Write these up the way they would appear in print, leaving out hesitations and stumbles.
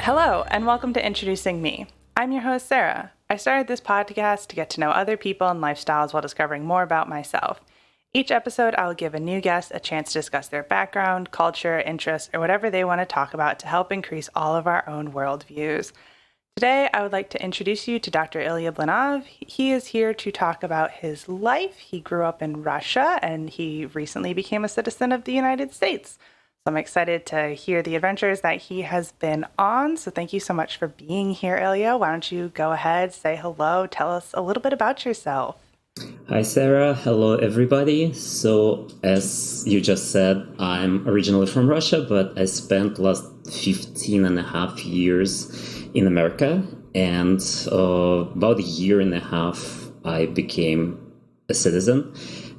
Hello, and welcome to Introducing Me. I'm your host, Sarah. I started this podcast to get to know other people and lifestyles while discovering more about myself. Each episode, I will give a new guest a chance to discuss their background, culture, interests, or whatever they want to talk about to help increase all of our own worldviews. Today, I would like to introduce you to Dr. Ilya Blinov. He is here to talk about his life. He grew up in Russia, and he recently became a citizen of the United States. So I'm excited to hear the adventures that he has been on. So thank you so much for being here, Ilya. Why don't you go ahead, say hello, tell us a little bit about yourself. Hi, Sarah. Hello, everybody. So, as you just said, I'm originally from Russia, but I spent last 15 and a half years in America. And about a year and a half, I became a citizen.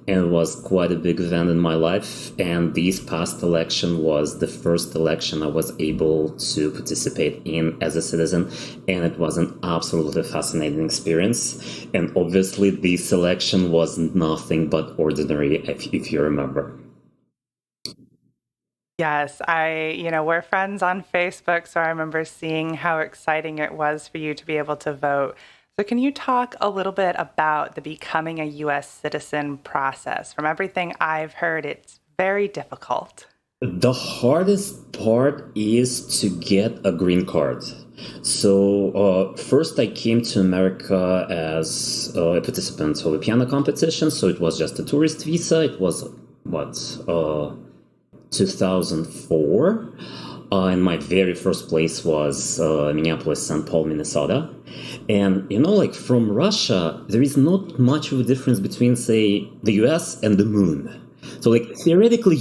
And it was quite a big event in my life. And this past election was the first election I was able to participate in as a citizen. And it was an absolutely fascinating experience. And obviously, this election was nothing but ordinary, if you remember. Yes, we're friends on Facebook, so I remember seeing how exciting it was for you to be able to vote. So can you talk a little bit about the becoming a U.S. citizen process? From everything I've heard, it's very difficult. The hardest part is to get a green card. So first I came to America as a participant of a piano competition. So it was just a tourist visa. It was, 2004. And my very first place was Minneapolis, St. Paul, Minnesota. And, from Russia, there is not much of a difference between, say, the US and the moon. So, theoretically,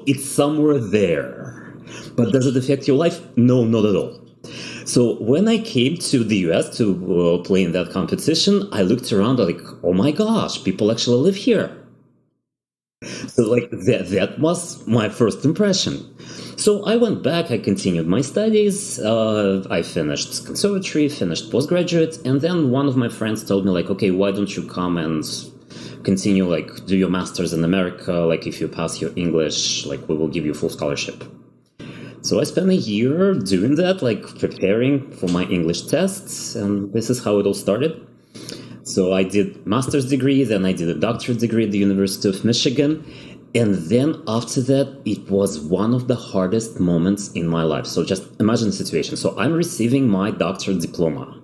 it's somewhere there. But does it affect your life? No, not at all. So when I came to the US to play in that competition, I looked around oh my gosh, people actually live here. So that was my first impression. So I went back, I continued my studies, I finished conservatory, finished postgraduate, and then one of my friends told me okay, why don't you come and continue do your master's in America, if you pass your English, we will give you full scholarship. So I spent a year doing that, preparing for my English tests, and this is how it all started. So I did master's degree, then I did a doctorate degree at the University of Michigan. And then after that, it was one of the hardest moments in my life. So just imagine the situation. So I'm receiving my doctorate diploma.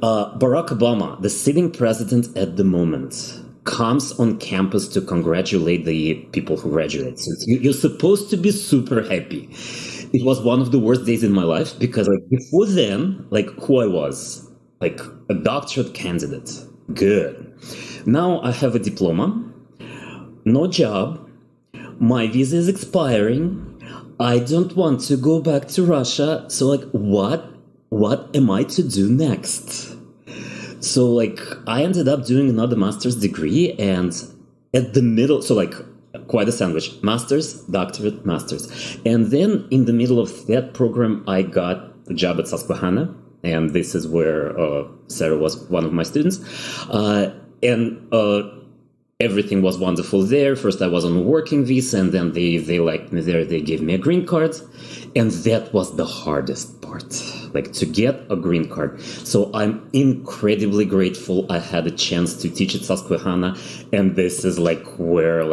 Barack Obama, the sitting president at the moment, comes on campus to congratulate the people who graduate. So you're supposed to be super happy. It was one of the worst days in my life because before then, who I was, a doctorate candidate. Good. Now I have a diploma, no job, my visa is expiring, I don't want to go back to Russia, so what am I to do next? So I ended up doing another master's degree, and at the middle, so quite a sandwich, master's, doctorate, master's. And then in the middle of that program, I got a job at Susquehanna. And this is where Sarah was one of my students. And everything was wonderful there. First, I was on a working visa, and then they liked me there. They gave me a green card. And that was the hardest part, to get a green card. So I'm incredibly grateful I had a chance to teach at Susquehanna. And this is where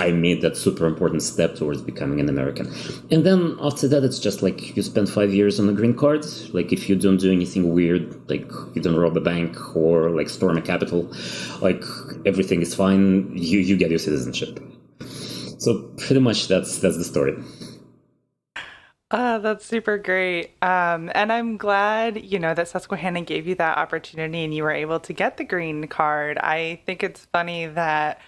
I made that super important step towards becoming an American. And then after that, it's just you spend 5 years on a green card. If you don't do anything weird, you don't rob a bank or storm a capitol, everything is fine. You get your citizenship. So pretty much that's the story. That's super great. And I'm glad, that Susquehanna gave you that opportunity and you were able to get the green card. I think it's funny that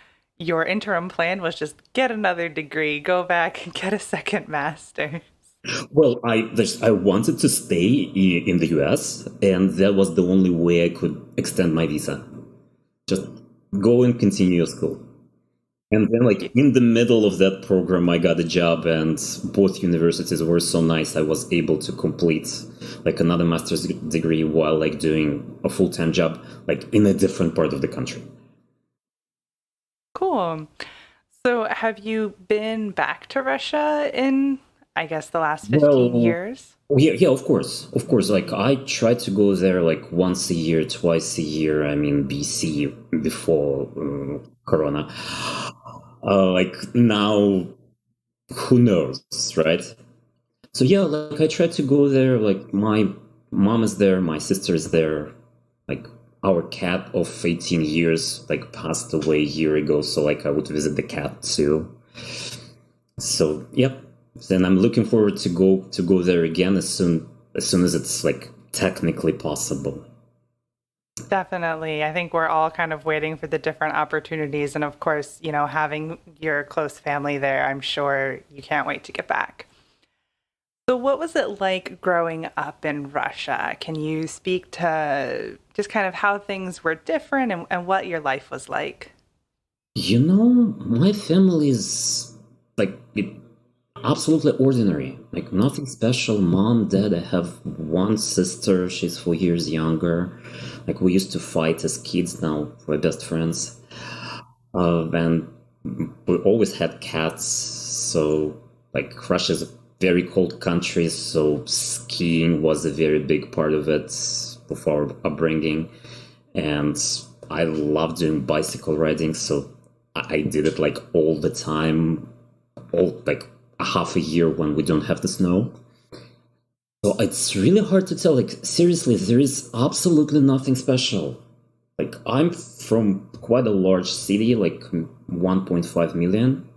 your interim plan was just get another degree, go back and get a second master's. Well, I wanted to stay in the US, and that was the only way I could extend my visa. Just go and continue your school. And then in the middle of that program, I got a job, and both universities were so nice. I was able to complete another master's degree while doing a full-time job, in a different part of the country. Cool. So have you been back to Russia in I guess, the last 15 Well, years? yeah, of course. Like I try to go there like once a year, twice a year. I mean, BC before Corona. Like now, who knows, right? So yeah, like I try to go there. Like my mom is there, my sister is there. Like our cat of 18 years like passed away a year ago, so like I would visit the cat too. So yep. Then I'm looking forward to go there again as soon as it's like technically possible. Definitely. I think we're all kind of waiting for the different opportunities. And of course, having your close family there, I'm sure you can't wait to get back. So, what was it like growing up in Russia? Can you speak to just kind of how things were different and what your life was like? You know, my family is like absolutely ordinary, like nothing special. Mom, dad, I have one sister, she's 4 years younger. Like we used to fight as kids, now we're best friends. And we always had cats, so like Russia's a very cold country, so skiing was a very big part of it, of our upbringing. And I love doing bicycle riding, so I did it like all the time, all like a half a year when we don't have the snow. So it's really hard to tell. Like seriously, there is absolutely nothing special. Like I'm from quite a large city, like 1.5 million.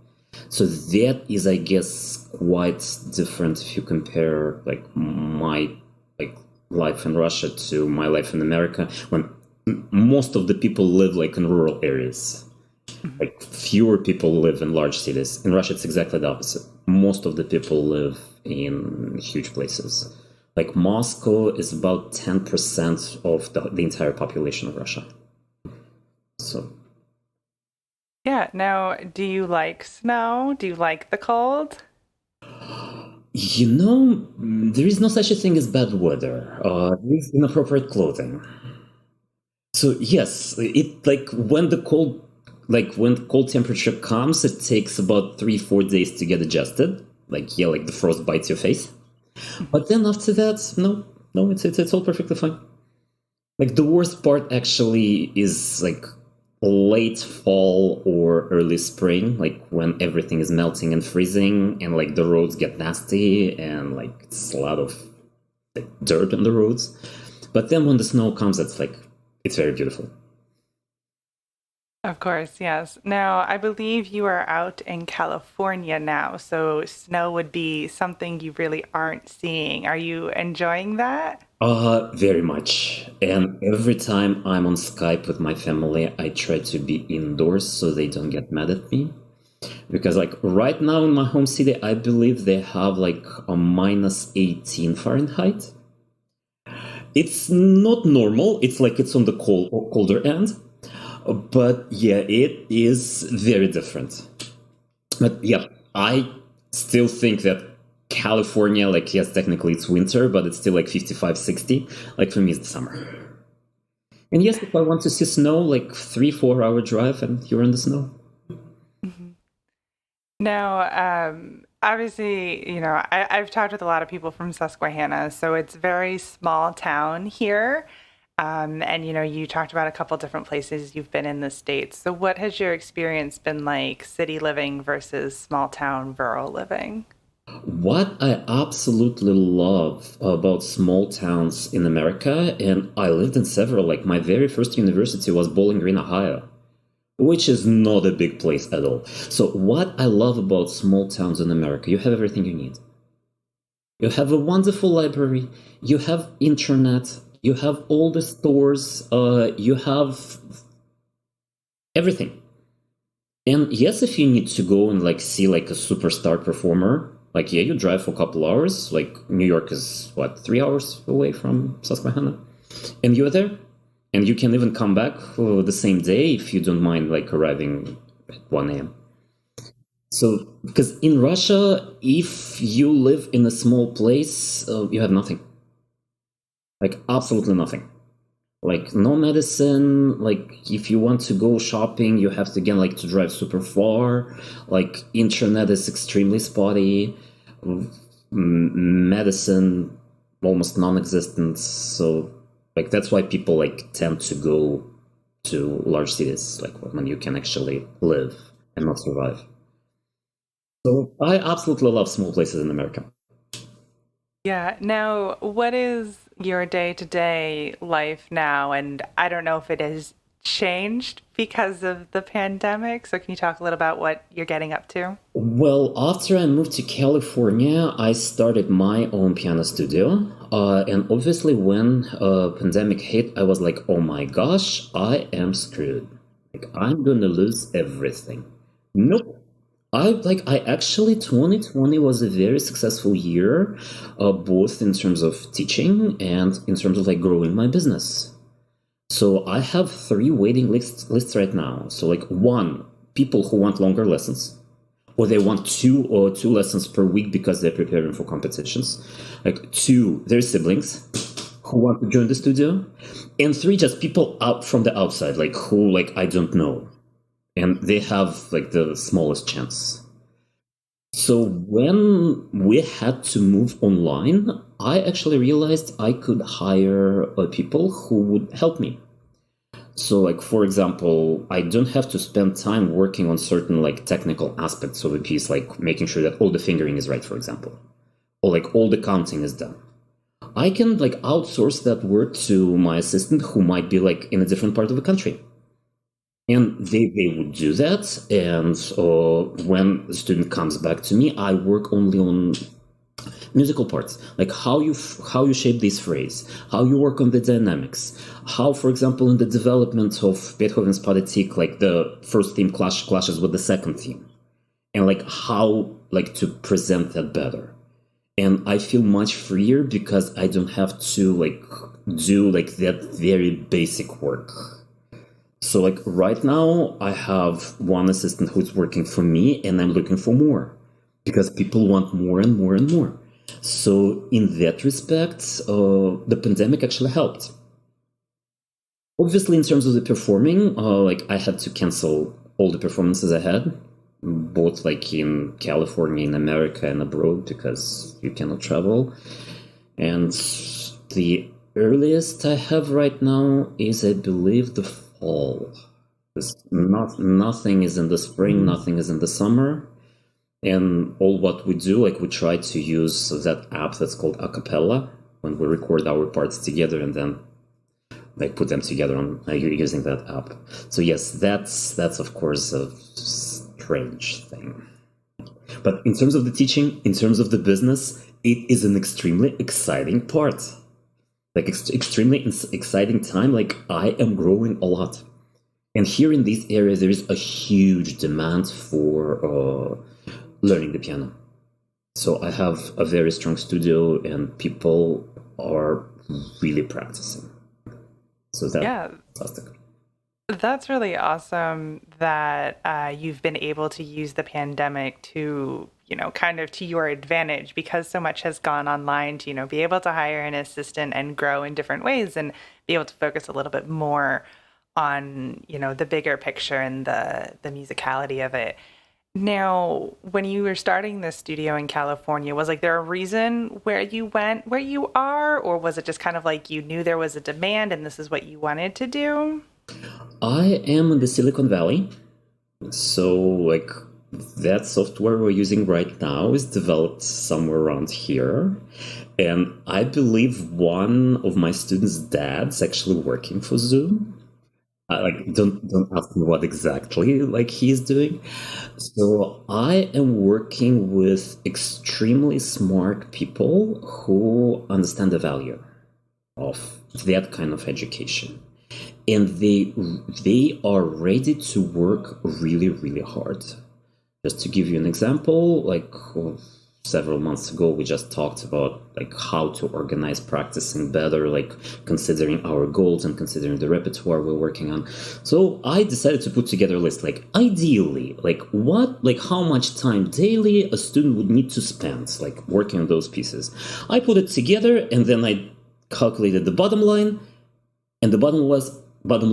So that is, I guess, quite different if you compare like my like life in Russia to my life in America, when most of the people live like in rural areas. Like fewer people live in large cities. In Russia, it's exactly the opposite. Most of the people live in huge places. Like Moscow is about 10% of the entire population of Russia. So Yeah. Now, do you like snow? Do you like the cold? you know, there is no such a thing as bad weather. There is inappropriate clothing. So yes, it like when cold temperature comes, it takes about 3 4 days to get adjusted. Like yeah, like the frost bites your face. But then after that, no, it's all perfectly fine. Like the worst part actually is like late fall or early spring, like when everything is melting and freezing, and like the roads get nasty, and like it's a lot of like, dirt on the roads. But then when the snow comes, it's very beautiful. Of course, yes. Now, I believe you are out in California now, so snow would be something you really aren't seeing. Are you enjoying that? Very much. And every time I'm on Skype with my family, I try to be indoors so they don't get mad at me. Because like right now in my home city, I believe they have like a minus 18 Fahrenheit. It's not normal. It's like it's on the colder end. But yeah, it is very different. But yeah, I still think that California, like, yes, technically it's winter, but it's still like 55, 60. Like, for me, it's the summer. And yes, if I want to see snow, like 3 4 hour drive and you're in the snow. Now, obviously, I've talked with a lot of people from Susquehanna, so it's very small town here. And you talked about a couple different places you've been in the States. So what has your experience been like, city living versus small town rural living? What I absolutely love about small towns in America, and I lived in several, like my very first university was Bowling Green, Ohio, which is not a big place at all. So, what I love about small towns in America, you have everything you need. You have a wonderful library, you have internet, you have all the stores, you have everything. And yes, if you need to go and like see like a superstar performer, like yeah, you drive for a couple hours. Like New York is what, 3 hours away from Susquehanna, and you're there, and you can even come back the same day if you don't mind like arriving at 1 a.m. So because in Russia, if you live in a small place, you have nothing, like absolutely nothing. Like no medicine, like if you want to go shopping you have to again like to drive super far, like internet is extremely spotty, medicine almost non-existent. So like that's why people like tend to go to large cities, like when you can actually live and not survive. So I absolutely love small places in America. Yeah. Now, what is your day-to-day life now? And I don't know if it has changed because of the pandemic. So can you talk a little about what you're getting up to? Well, after I moved to California, I started my own piano studio. And obviously, when pandemic hit, I was like, "Oh my gosh, I am screwed. Like, I'm gonna lose everything." Nope. I actually 2020 was a very successful year, both in terms of teaching and in terms of like growing my business. So I have three waiting lists right now. So like one, people who want longer lessons, or they want two lessons per week because they're preparing for competitions. Like two, their siblings who want to join the studio, and three, just people out from the outside, like who like I don't know, and they have like the smallest chance. So when we had to move online, I actually realized I could hire people who would help me. So like for example, I don't have to spend time working on certain like technical aspects of a piece, like making sure that all the fingering is right, for example, or like all the counting is done. I can like outsource that work to my assistant who might be like in a different part of the country. And they would do that. And when the student comes back to me, I work only on musical parts, like how you shape this phrase, how you work on the dynamics, how, for example, in the development of Beethoven's Pathetique, like the first theme clashes with the second theme, and like how like to present that better. And I feel much freer because I don't have to like do like that very basic work. So like right now I have one assistant who's working for me and I'm looking for more because people want more and more and more. So in that respect, the pandemic actually helped. Obviously, in terms of the performing, like I had to cancel all the performances I had, both like in California, in America, and abroad because you cannot travel. And the earliest I have right now is, I believe, the fall. Nothing is in the spring, nothing is in the summer. And all what we do, like we try to use that app that's called Acapella when we record our parts together and then like put them together on using that app. So yes, that's of course a strange thing. But in terms of the teaching, in terms of the business, it is an extremely exciting part. Like extremely exciting time. Like I am growing a lot. And here in these areas, there is a huge demand for learning the piano. So I have a very strong studio and people are really practicing. So that's Yeah, fantastic. that's really awesome that you've been able to use the pandemic to, kind of to your advantage because so much has gone online to, be able to hire an assistant and grow in different ways and be able to focus a little bit more on, the bigger picture and the musicality of it. Now, when you were starting this studio in California, was like there a reason where you went where you are, or was it just kind of like you knew there was a demand and this is what you wanted to do? I am in the Silicon Valley. So like that software we're using right now is developed somewhere around here. And I believe one of my students' dads actually working for Zoom. Like don't ask me what exactly like he's doing. So I am working with extremely smart people who understand the value of that kind of education, and they are ready to work really really hard. Just to give you an example, like several months ago we just talked about like how to organize practicing better, like considering our goals and considering the repertoire we're working on. So I decided to put together a list, like ideally like how much time daily a student would need to spend like working on those pieces. I put it together and then I calculated the bottom line, and the bottom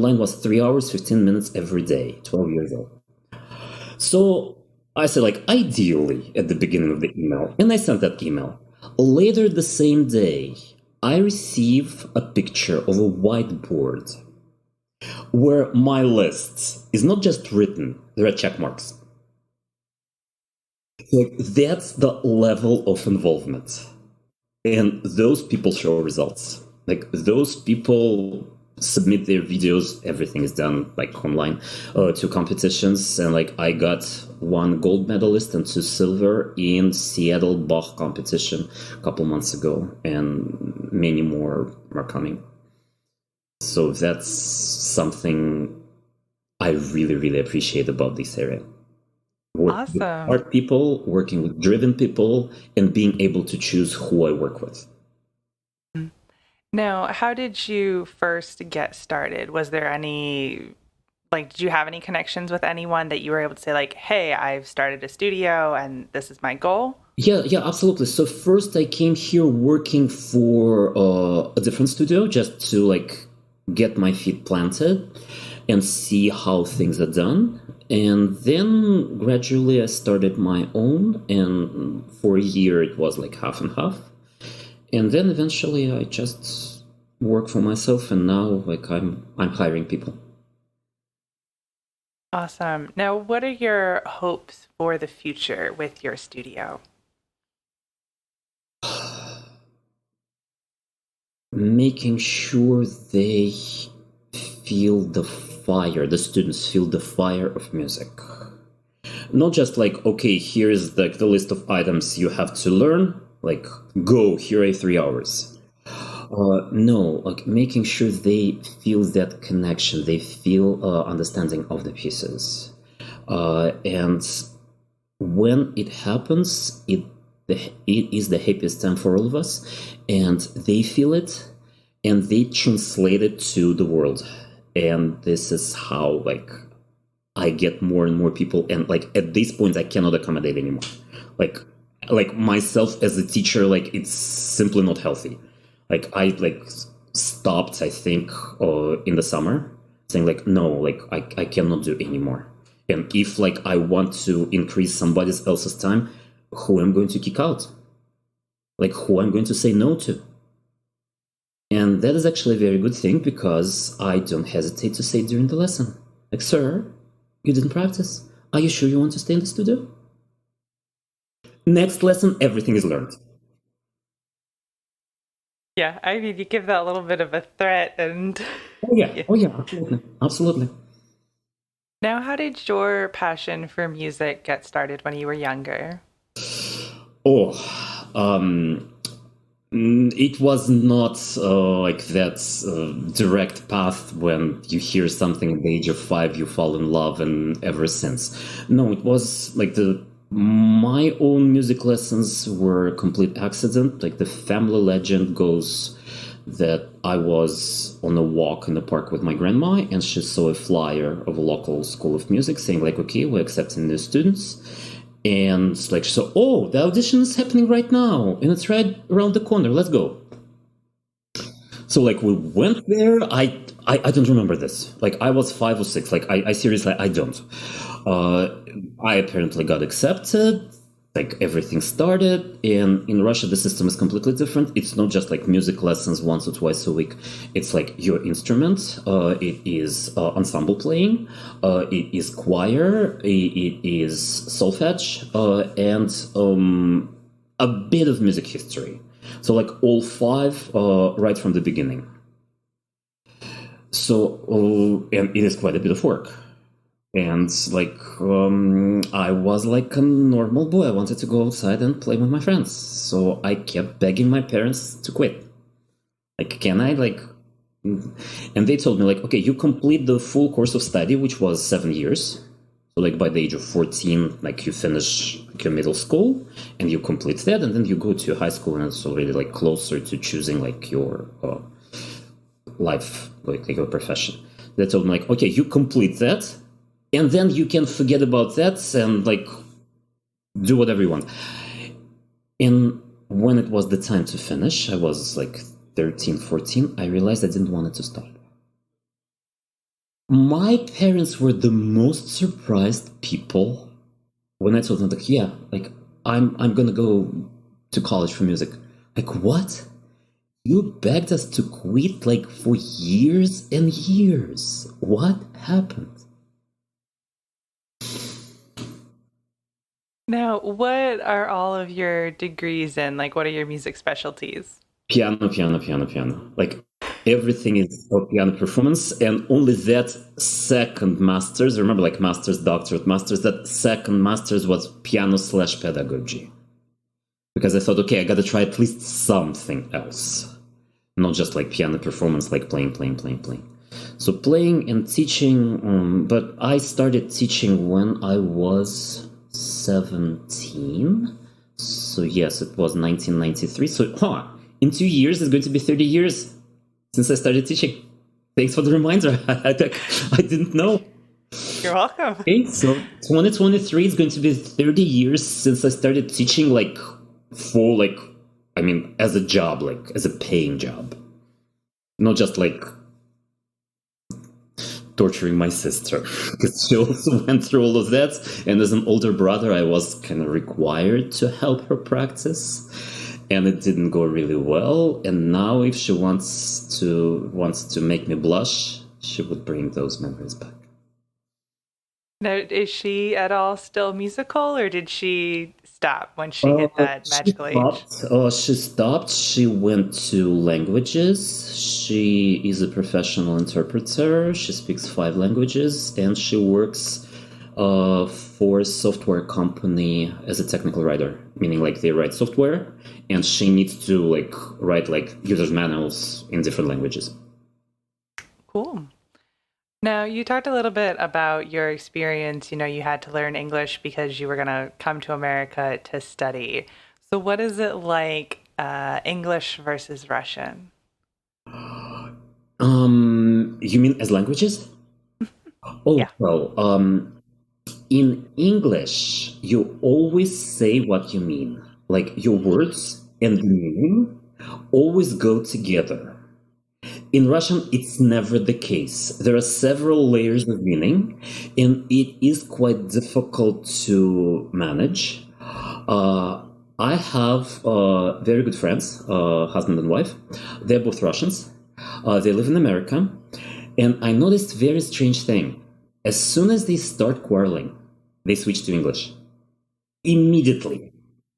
line was 3 hours 15 minutes every day, 12 years old. So I said, like, ideally at the beginning of the email, and I sent that email. Later the same day, I receive a picture of a whiteboard where my list is not just written, there are check marks. Like, that's the level of involvement. And those people show results. Like, those people submit their videos, everything is done like online, to competitions. And like, I got 1 gold medalist and 2 silver in Seattle Bach competition a couple months ago, and many more are coming. So that's something I really, really appreciate about this area. Working with Awesome. smart people, working with driven people, and being able to choose who I work with. Now, how did you first get started? Was there any, like, did you have any connections with anyone that you were able to say, like, hey, I've started a studio and this is my goal? Yeah, absolutely. So first I came here working for a different studio just to like get my feet planted and see how things are done. And then gradually I started my own, and for a year it was like half and half. And then eventually I just work for myself, and now like I'm hiring people. Awesome. Now, what are your hopes for the future with your studio? Making sure they feel the fire, the students feel the fire of music. Not just like, okay, here's the list of items you have to learn, like, go, here are 3 hours. No, like making sure they feel that connection, they feel understanding of the pieces. And when it happens, it is the happiest time for all of us, and they feel it and they translate it to the world. And this is how like I get more and more people, and like at this point I cannot accommodate anymore. Like myself as a teacher, like it's simply not healthy. Like I like stopped, I think, in the summer, saying like no, like I cannot do anymore. And if like I want to increase somebody else's time, who I'm going to kick out, like who I'm going to say no to. And that is actually a very good thing, because I don't hesitate to say during the lesson, like, sir, you didn't practice. Are you sure you want to stay in the studio? Next lesson, everything is learned. Yeah, I mean, you give that little bit of a threat and Oh yeah, yeah. oh yeah, absolutely, absolutely. Now, how did your passion for music get started when you were younger? Oh, it was not like that direct path when you hear something at the age of 5, you fall in love, and ever since. No, it was like my own music lessons were a complete accident. Like the family legend goes that I was on a walk in the park with my grandma, and she saw a flyer of a local school of music saying like, okay, we're accepting new students. And like, so, oh, the audition is happening right now, and it's right around the corner. Let's go. So like we went there. I don't remember this. Like I was 5 or 6. Like I seriously, I don't. I apparently got accepted. Like everything started, and in Russia the system is completely different. It's not just like music lessons once or twice a week. It's like your instrument, it is ensemble playing, it is choir, it is solfege, and a bit of music history. So like all 5 right from the beginning. So and it is quite a bit of work. And like I was like a normal boy. I wanted to go outside and play with my friends. So I kept begging my parents to quit. Like, can I like? And they told me like, okay, you complete the full course of study, which was 7 years. So like by the age of 14, like you finish like, your middle school, and you complete that, and then you go to high school, and it's already like closer to choosing like your life, like your profession. They told me like, okay, you complete that, and then you can forget about that and like do whatever you want. And when it was the time to finish, I was like 13, 14, I realized I didn't want it to start. My parents were the most surprised people when I told them like, yeah, like I'm gonna go to college for music. Like, what? You begged us to quit like for years and years. What happened? Now, what are all of your degrees in? Like, what are your music specialties? Piano, piano, piano, piano. Like everything is a piano performance, and only that second master's, remember like master's, doctorate, master's, that second master's was piano slash pedagogy. Because I thought, okay, I gotta try at least something else. Not just like piano performance, like playing, playing, playing, playing. So playing and teaching, but I started teaching when I was 17. So yes, it was 1993. So, in 2 years, it's going to be 30 years since I started teaching. Thanks for the reminder. I didn't know. You're welcome. Okay, so 2023 is going to be 30 years since I started teaching, like, full, like, I mean, as a job, like, as a paying job. Not just, like, torturing my sister, because she also went through all of that. And as an older brother, I was kind of required to help her practice. And it didn't go really well. And now if she wants to make me blush, she would bring those memories back. Now, is she at all still musical, or did she stop when she hit that magical age? She stopped. She went to languages. She is a professional interpreter. She speaks 5 languages, and she works for a software company as a technical writer, meaning like they write software, and she needs to like write like users manuals in different languages. Cool. Now, you talked a little bit about your experience. You had to learn English because you were going to come to America to study. So what is it like, English versus Russian? You mean as languages? Oh, Yeah. well, in English, you always say what you mean. Like your words and the meaning always go together. In Russian, it's never the case. There are several layers of meaning, and it is quite difficult to manage. I have very good friends, husband and wife. They're both Russians. They live in America, and I noticed a very strange thing. As soon as they start quarreling, they switch to English immediately,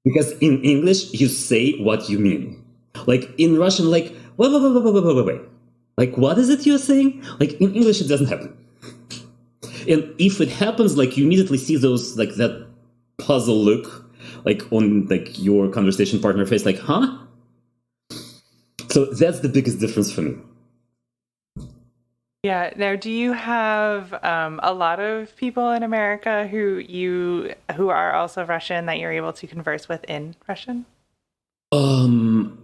because in English you say what you mean. Like in Russian, like wait. Like, what is it you're saying? Like, in English, it doesn't happen. And if it happens, like, you immediately see those, like, that puzzle look, like, on, like, your conversation partner face, like, huh? So that's the biggest difference for me. Yeah. Now, do you have a lot of people in America who are also Russian that you're able to converse with in Russian?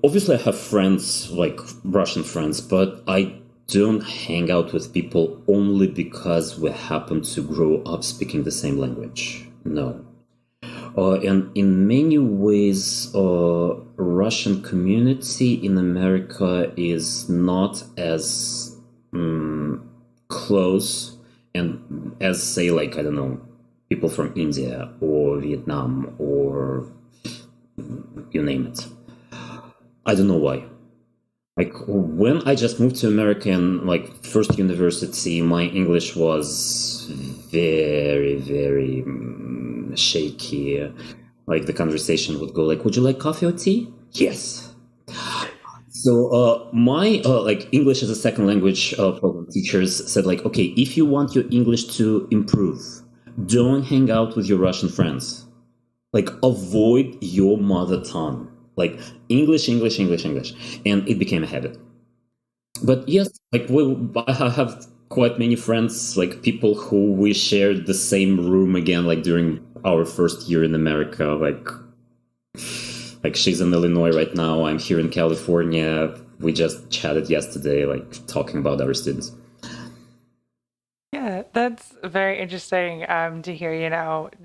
Obviously I have friends, like Russian friends, but I don't hang out with people only because we happen to grow up speaking the same language. No. And in many ways, Russian community in America is not as close and as, say, like, I don't know, people from India or Vietnam or you name it. I don't know why. Like when I just moved to America and like first university, my English was very, very shaky. Like the conversation would go like, "Would you like coffee or tea?" Yes. So my like English as a second language program teachers said like, okay, if you want your English to improve, don't hang out with your Russian friends. Like avoid your mother tongue. Like English, English, English, English, and it became a habit. But yes, like I have quite many friends, like people who we shared the same room again, like during our first year in America. Like she's in Illinois right now. I'm here in California. We just chatted yesterday, like talking about our students. Yeah, that's very interesting to hear.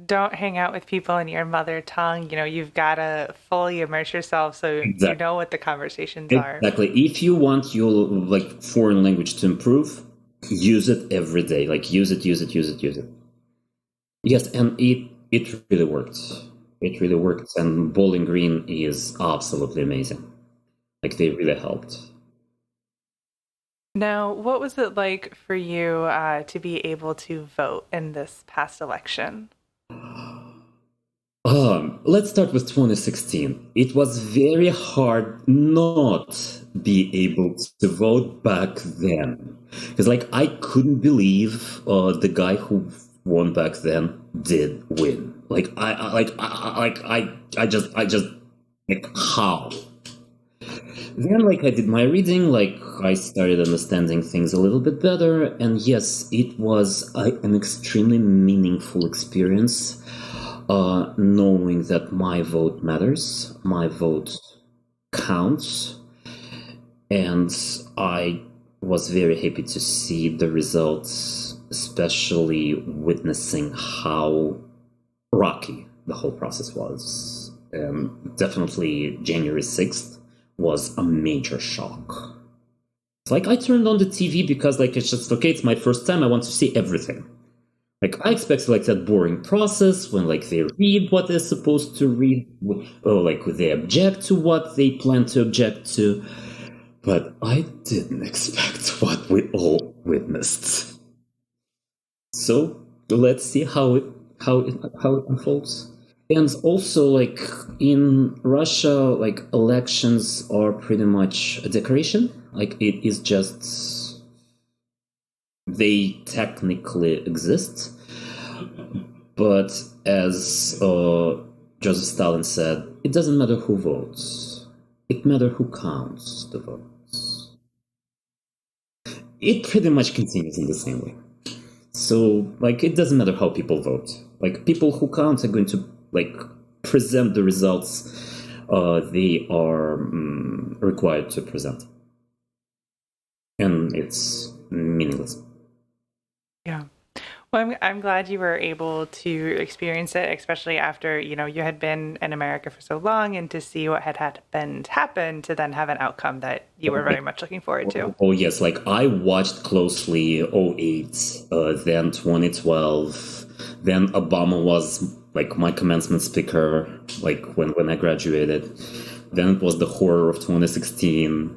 Don't hang out with people in your mother tongue. You've got to fully immerse yourself so you Exactly. know what the conversations are. Exactly. If you want your like foreign language to improve, use it every day. Like use it, use it, use it, use it. Yes, and it really worked. It really worked, and Bowling Green is absolutely amazing. Like, they really helped. Now, what was it like for you to be able to vote in this past election? Let's start with 2016. It was very hard not be able to vote back then, because like I couldn't believe the guy who won back then did win. Like I just like how. Then like I did my reading, like I started understanding things a little bit better, and yes, it was an extremely meaningful experience. Knowing that my vote matters, my vote counts, and I was very happy to see the results, especially witnessing how rocky the whole process was. And definitely January 6th was a major shock. It's like I turned on the TV because like it's just okay, it's my first time, I want to see everything. Like I expected like that boring process when like they read what they're supposed to read, or like they object to what they plan to object to, but I didn't expect what we all witnessed. So let's see how it unfolds. And also like in Russia, like elections are pretty much a decoration. Like it is just they technically exist, but as Joseph Stalin said, it doesn't matter who votes, it matters who counts the votes. It pretty much continues in the same way. So, like, it doesn't matter how people vote. Like, people who count are going to, like, present the results they are required to present. And it's meaningless. Yeah. Well, I'm glad you were able to experience it, especially after, you had been in America for so long, and to see what had happened happen, to then have an outcome that you were very much looking forward to. Oh yes, like I watched closely 2008, then 2012, then Obama was like my commencement speaker, like when I graduated. Then it was the horror of 2016.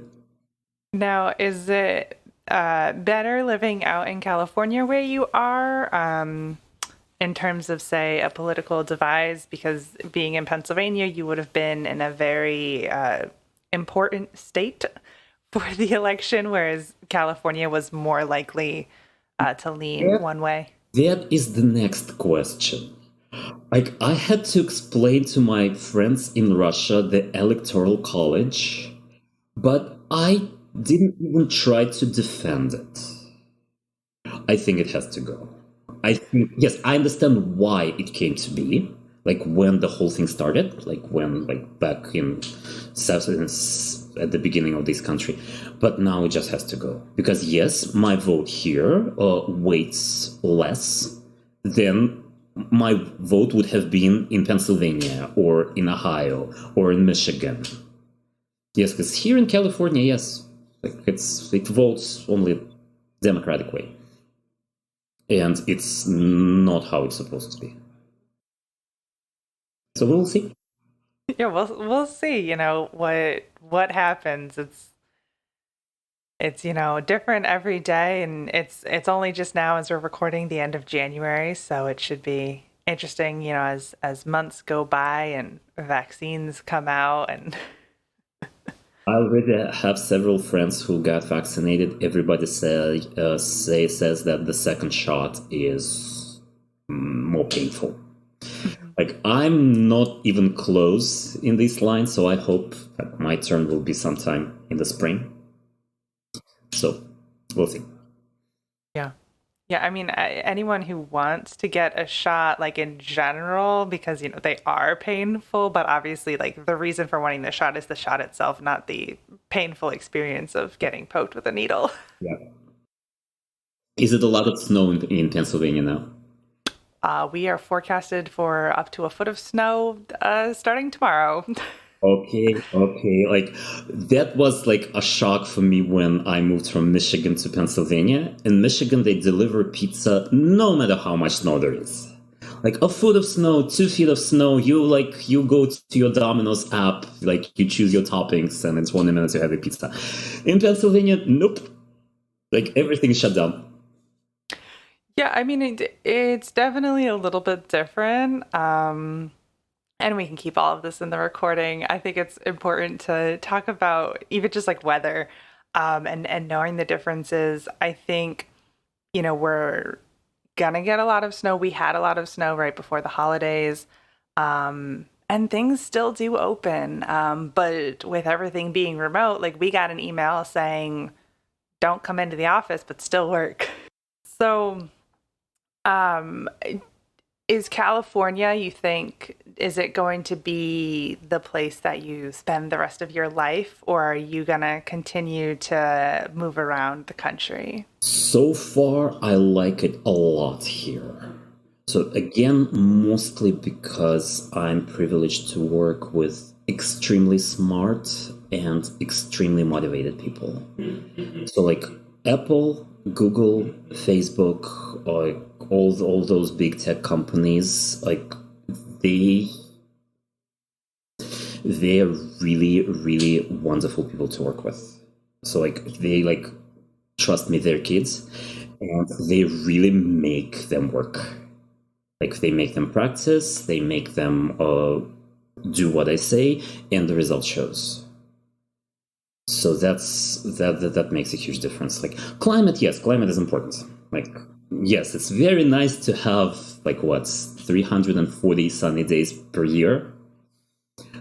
Now, is it better living out in California where you are, in terms of, say, a political devise? Because being in Pennsylvania, you would have been in a very important state for the election, whereas California was more likely to lean one way. That is the next question. Like, I had to explain to my friends in Russia the Electoral College, but I didn't even try to defend it. I think it has to go. I think, yes, I understand why it came to be, like when the whole thing started, like when, like back in at the beginning of this country, but now it just has to go. Because yes, my vote here weights less than my vote would have been in Pennsylvania or in Ohio or in Michigan. Yes, because here in California, yes, like it votes only democratic way, and it's not how it's supposed to be. So we'll see. Yeah, we'll see. What happens. It's different every day, and it's only just now as we're recording the end of January, so it should be interesting. As months go by and vaccines come out and. I already have several friends who got vaccinated. Everybody says that the second shot is more painful. Like, I'm not even close in this line, so I hope that my turn will be sometime in the spring. So, we'll see. Yeah. Yeah, I mean, anyone who wants to get a shot, like in general, because, they are painful, but obviously, like, the reason for wanting the shot is the shot itself, not the painful experience of getting poked with a needle. Yeah. Is it a lot of snow in Pennsylvania now? We are forecasted for up to a foot of snow starting tomorrow. Okay. Like, that was like a shock for me when I moved from Michigan to Pennsylvania. In Michigan, they deliver pizza no matter how much snow there is. Like a foot of snow, 2 feet of snow. You go to your Domino's app, like you choose your toppings, and it's 1 minute you have a pizza. In Pennsylvania, nope. Like everything's shut down. Yeah, I mean, it's definitely a little bit different. And we can keep all of this in the recording. I think it's important to talk about even just like weather, and knowing the differences. I think, we're gonna get a lot of snow. We had a lot of snow right before the holidays. And things still do open. But with everything being remote, like we got an email saying, don't come into the office, but still work. So, um, is California, you think, is it going to be the place that you spend the rest of your life, or are you going to continue to move around the country? So far, I like it a lot here. So again, mostly because I'm privileged to work with extremely smart and extremely motivated people. So like Apple, Google, Facebook, all those big tech companies, like they're really, really wonderful people to work with. So like they like trust me, they're kids, and they really make them work. Like they make them practice, they make them do what I say, and the result shows. So that makes a huge difference. Like climate, yes, climate is important. Like yes, it's very nice to have like 340 sunny days per year.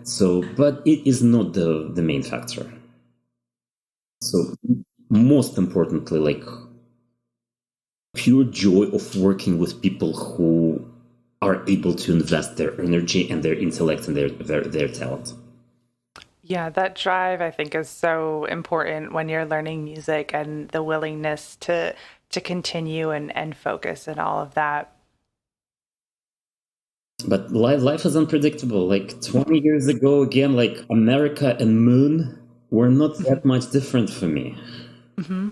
So, but it is not the main factor. So most importantly, like pure joy of working with people who are able to invest their energy and their intellect and their talent. Yeah, that drive I think is so important when you're learning music, and the willingness to continue and focus and all of that. But life is unpredictable. Like 20 years ago, again, like America and moon were not that much different for me. Mm-hmm.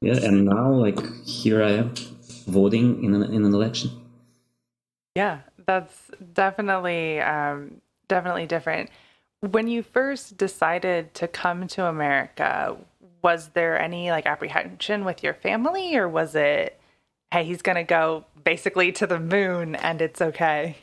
Yeah, and now like here I am voting in an election. Yeah, that's definitely definitely different. When you first decided to come to America, was there any like apprehension with your family, or was it, hey, he's gonna go basically to the moon and it's okay?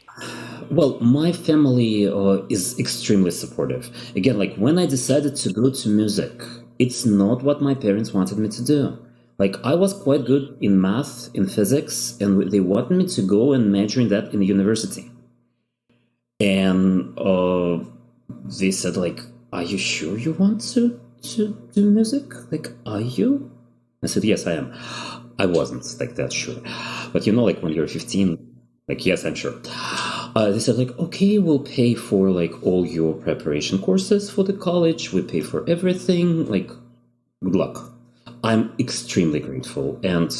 Well, my family is extremely supportive. Again, like when I decided to go to music, it's not what my parents wanted me to do. Like I was quite good in math, in physics, and they wanted me to go and major in that in the university. And they said like, "Are you sure you want to do music? Like, are you?" I said, "Yes, I am." I wasn't like that sure, but like when you're 15, like yes, I'm sure. They said like, "Okay, we'll pay for like all your preparation courses for the college. We pay for everything. Like, good luck." I'm extremely grateful, and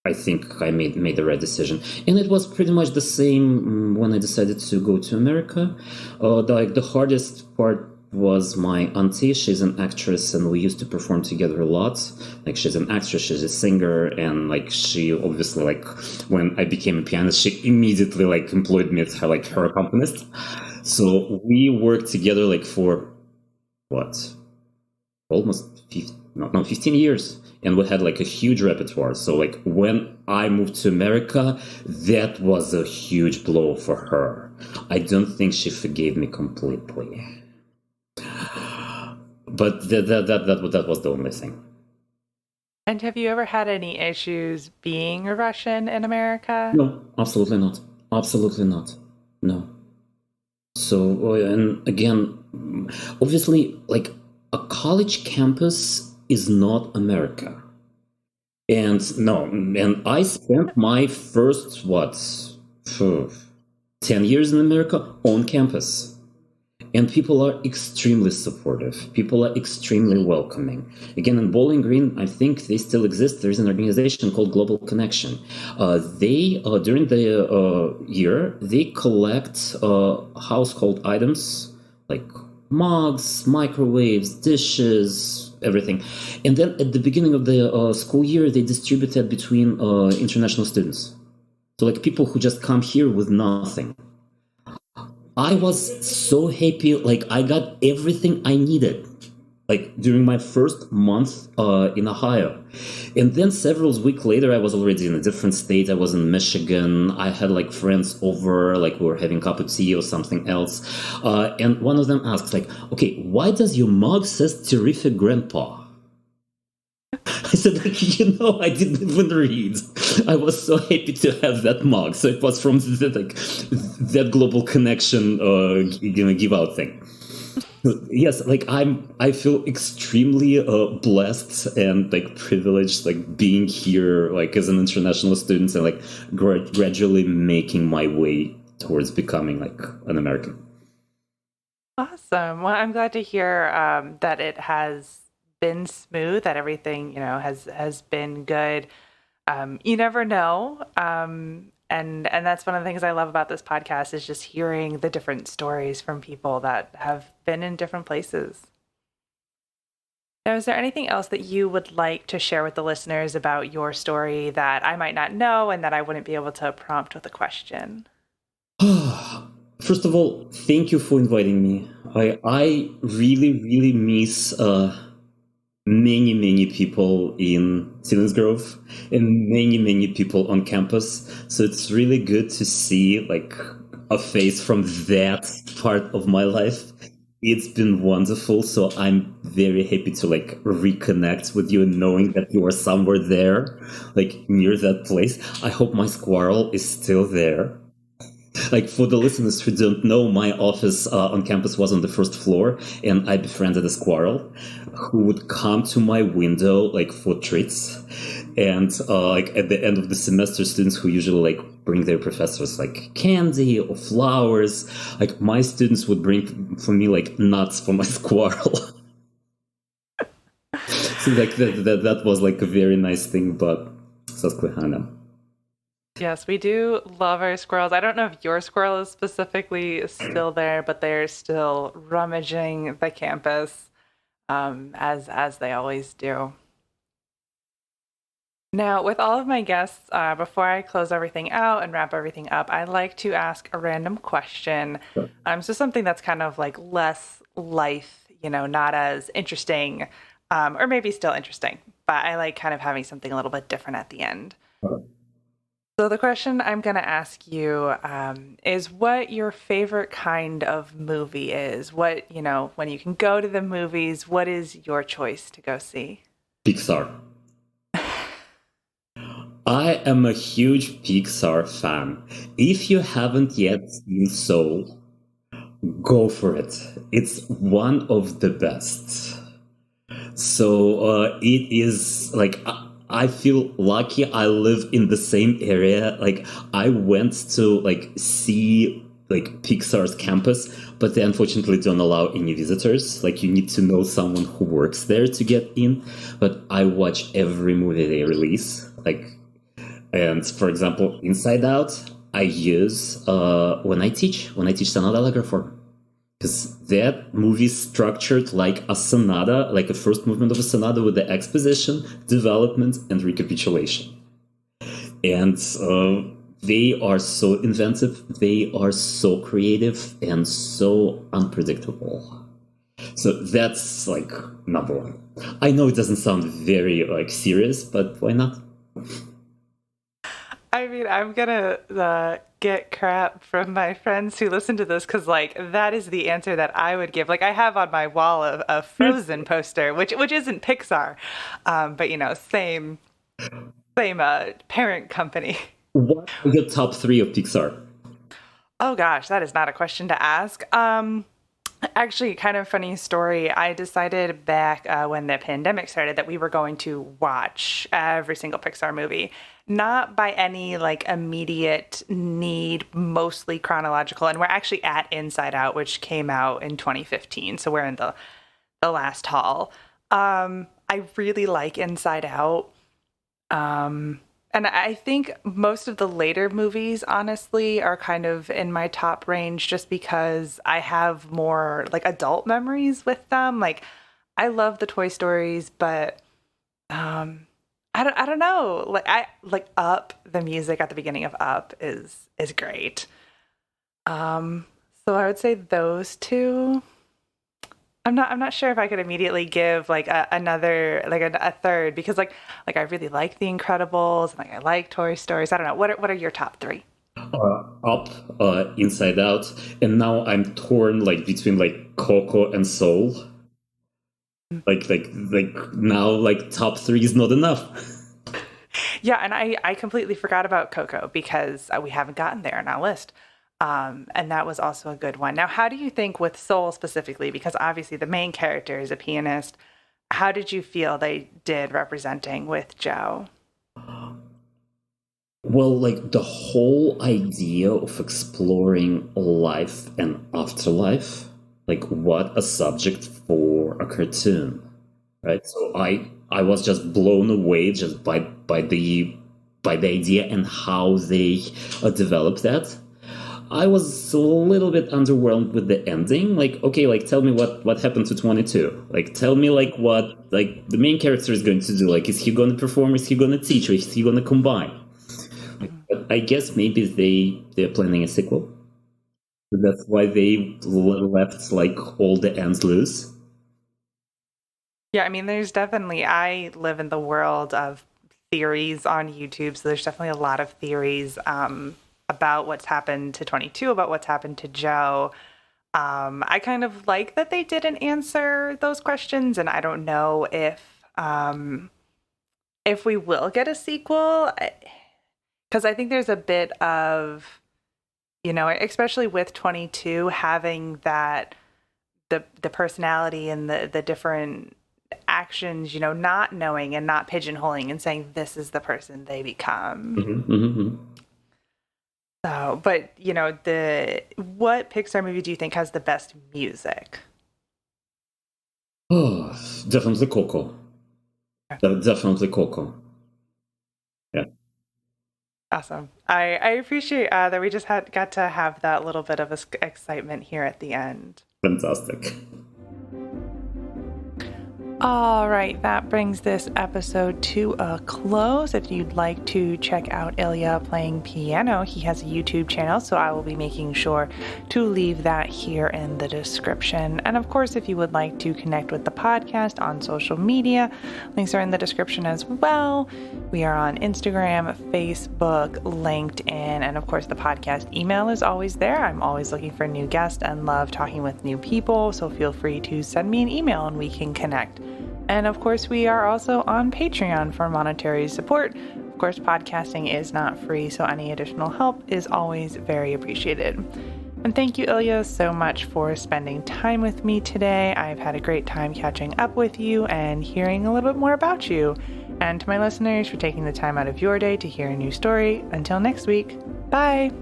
I think I made the right decision. And it was pretty much the same when I decided to go to America. The hardest part was my auntie. She's an actress, and we used to perform together a lot. Like she's an actress, she's a singer, and like she obviously like when I became a pianist, she immediately like employed me as her accompanist. So we worked together like for almost 15 years, and we had like a huge repertoire. So like when I moved to America, that was a huge blow for her. I don't think she forgave me completely, but that was the only thing. And have you ever had any issues being a Russian in America? No, absolutely not. Absolutely not. No. So and again, obviously, like a college campus is not America. And no, and I spent my first 10 years in America on campus. And people are extremely supportive. People are extremely welcoming. Again, in Bowling Green, I think they still exist. There's an organization called Global Connection. They, during the year, they collect household items like mugs, microwaves, dishes, everything. And then at the beginning of the school year, they distribute that between international students. So like people who just come here with nothing. I was so happy, like I got everything I needed, like during my first month in Ohio. And then several weeks later, I was already in a different state. I was in Michigan. I had like friends over, like we were having cup of tea or something else. And one of them asked, like, okay, why does your mug says terrific grandpa? I said, like, I didn't even read. I was so happy to have that mug. So it was from that global connection, give out thing. Yes, like I feel extremely blessed and like privileged, like being here, like as an international student, and like gradually making my way towards becoming like an American. Awesome. Well, I'm glad to hear that it has been smooth, that everything, has been good. You never know. And that's one of the things I love about this podcast is just hearing the different stories from people that have been in different places. Now, is there anything else that you would like to share with the listeners about your story that I might not know and that I wouldn't be able to prompt with a question? First of all, thank you for inviting me. I really, really miss many, many people in Selinsgrove and many, many people on campus. So it's really good to see like a face from that part of my life. It's been wonderful. So I'm very happy to like reconnect with you and knowing that you are somewhere there, like near that place. I hope my squirrel is still there. Like for the listeners who don't know, my office on campus was on the first floor, and I befriended a squirrel who would come to my window like for treats. And like at the end of the semester, students who usually like bring their professors like candy or flowers, like my students would bring for me like nuts for my squirrel. So like that was like a very nice thing, but Susquehanna. Yes, we do love our squirrels. I don't know if your squirrel is specifically still there, but they're still rummaging the campus, as they always do. Now, with all of my guests, before I close everything out and wrap everything up, I like to ask a random question. So something that's kind of like less life, not as interesting, or maybe still interesting, but I like kind of having something a little bit different at the end. So the question I'm going to ask you is what your favorite kind of movie is. What, when you can go to the movies, what is your choice to go see? Pixar. I am a huge Pixar fan. If you haven't yet seen Soul, go for it. It's one of the best. So it is like I feel lucky I live in the same area. Like I went to like see like Pixar's campus, but they unfortunately don't allow any visitors. Like you need to know someone who works there to get in. But I watch every movie they release. And for example, Inside Out, I use when I teach sonata allegro, because that movie is structured like a sonata, like a first movement of a sonata with the exposition, development, and recapitulation. And they are so inventive, they are so creative, and so unpredictable. So that's like number one. I know it doesn't sound very like serious, but why not? I mean, I'm gonna get crap from my friends who listen to this because, like, that is the answer that I would give. Like, I have on my wall a Frozen poster, which isn't Pixar, but same parent company. What are your top three of Pixar? Oh gosh, that is not a question to ask. Actually, kind of funny story. I decided back when the pandemic started that we were going to watch every single Pixar movie. Not by any like immediate need, mostly chronological. And we're actually at Inside Out, which came out in 2015. So we're in the last haul. I really like Inside Out. And I think most of the later movies, honestly, are kind of in my top range just because I have more like adult memories with them. Like I love the Toy Stories, but I I don't know. I like Up, the music at the beginning of Up is great. So I would say those two. I'm not sure if I could immediately give like another like a third because like I really like The Incredibles and like I like Toy Stories. I don't know. What are your top three? Up, Inside Out, and now I'm torn like between like Coco and Soul. Like now like top three is not enough. Yeah, and I completely forgot about Coco because we haven't gotten there on our list. And that was also a good one. Now, how do you think with Soul specifically, because obviously the main character is a pianist, how did you feel they did representing with Joe? Well, like the whole idea of exploring life and afterlife, like what a subject for a cartoon, right? So I was just blown away just by the idea and how they developed that. I was a little bit underwhelmed with the ending. Like, okay, like tell me what happened to 22. Like, tell me like what like the main character is going to do. Like, is he going to perform? Is he going to teach? Or is he going to combine? But I guess maybe they're planning a sequel. So that's why they left like all the ends loose. Yeah, I mean, there's definitely, I live in the world of theories on YouTube, so there's definitely a lot of theories about what's happened to 22, about what's happened to Joe. I kind of like that they didn't answer those questions, and I don't know if we will get a sequel, because I think there's a bit of, you know, especially with 22 having that the personality and the different actions, you know, not knowing and not pigeonholing and saying this is the person they become. Mm-hmm, mm-hmm. So, but you know, what Pixar movie do you think has the best music? Oh, definitely Coco. Definitely Coco. Yeah. Awesome. I appreciate that we just got to have that little bit of excitement here at the end. Fantastic. All right, that brings this episode to a close. If you'd like to check out Ilya playing piano, he has a YouTube channel, so I will be making sure to leave that here in the description. And of course, if you would like to connect with the podcast on social media, links are in the description as well. We are on Instagram, Facebook, LinkedIn, and of course, the podcast email is always there. I'm always looking for new guests and love talking with new people, so feel free to send me an email and we can connect. And of course, we are also on Patreon for monetary support. Of course, podcasting is not free, so any additional help is always very appreciated. And thank you, Ilya, so much for spending time with me today. I've had a great time catching up with you and hearing a little bit more about you. And to my listeners for taking the time out of your day to hear a new story. Until next week, bye!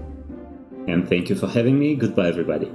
And thank you for having me. Goodbye, everybody.